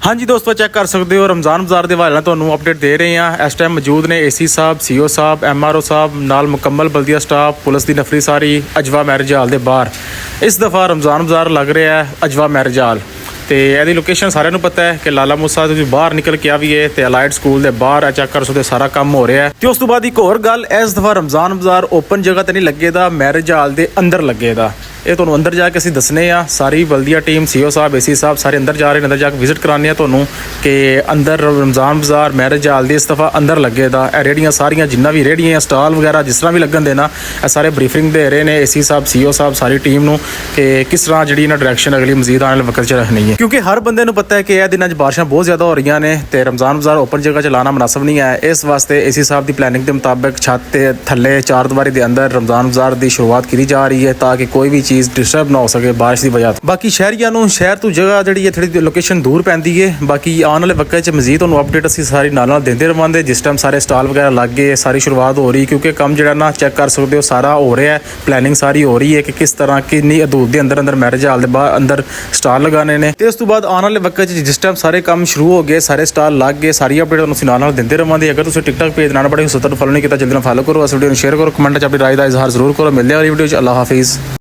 हाँ जी दोस्तों, चेक कर सकते हो रमज़ान बाज़ार के हवाले ਤੁਹਾਨੂੰ अपडेट दे रहे हैं। इस टाइम मौजूद ने AC साहब, CO साहब, MRO साहब नाल मुकम्मल बल्दिया स्टाफ, पुलिस की नफरी सारी अजवा मैरिज हाल के बाहर। इस दफ़ा रमज़ान बाज़ार लग रहा है अजवा मैरिज हाल। तो यदी लोकेशन सारे पता है कि लाला मूसा तो बाहर निकल के भी है तो अलाइड स्कूल के बाहर चेक कर सकते सारा काम हो रहा है। तो उस तो बाद एक होर गल, इस दफ़ा रमज़ान बाज़ार ओपन जगह तो नहीं लगेगा, मैरिज हाल के अंदर लगेगा। ये तो अंदर जाके असीं दसने आ, सारी बल्दिया टीम, CO साहब, AC साहब सारे अंदर जा रहे हैं। अंदर जाके विजिट कराने तो कि अंदर रमज़ान बाज़ार मैरिज हाल इस दफ़ा अंदर लगेगा। रेहड़ियाँ सारियाँ जिन्ना भी रेहड़ियाँ स्टाल वगैरह जिस तरह भी लगन देना, सारे ब्रीफिंग दे रहे हैं AC साहब, CO साहब सारी टीम को कि किस तरह जी डायरैक्शन अगली मजीद आने वाले वक्त च रखनी है। क्योंकि हर बंदे को पता है कि यह दिनों बारिशां बहुत ज़्यादा हो रही ने तो रमज़ान बाज़ार ओपन जगह च लाना मुनासिब नहीं है। इस वास्ते AC साहब की प्लैनिंग के मुताबिक छत के थले चार दीवारी के अंदर रमज़ान बाज़ार की शुरुआत की जा रही है ताकि कोई भी चीज़ डिस्टर्ब ना हो सके बारिश की वजह। बाकी शहरियों को शहर तो जगह जी थोड़ी लोकेशन दूर पैंदी है। बाकी आने वाले वक्त मजीद तुहानूं अपडेट असीं सारी नाल देंदे रहांगे। जिस टाइम सारे स्टाल वगैरह लग गए, सारी शुरुआत हो रही, क्योंकि काम जो ना चेक कर सकते हो सारा हो रहा है। प्लैनिंग सारी हो रही है कि किस तरह कितनी हदूद के अंदर मैरिज हाल के बाहर अंदर स्टाल लगाने ने। तो उस तो बाद आने वाले वक्त जिस टाइम सारे काम शुरू हो गए, सारे स्टाल लग गए, सारी अपडेट तुहानूं नाल देंदे रहांगे। अगर तुसीं टिकटॉक पेज ना बड़े 70 फॉलो नहीं किया, जल्दी फॉलो करो, इस वीडियो शेयर करो, कमेंट अपनी राय का इजहार जरूर करो। मिलते हैं अगली वीडियो। अल्लाह हाफिज़।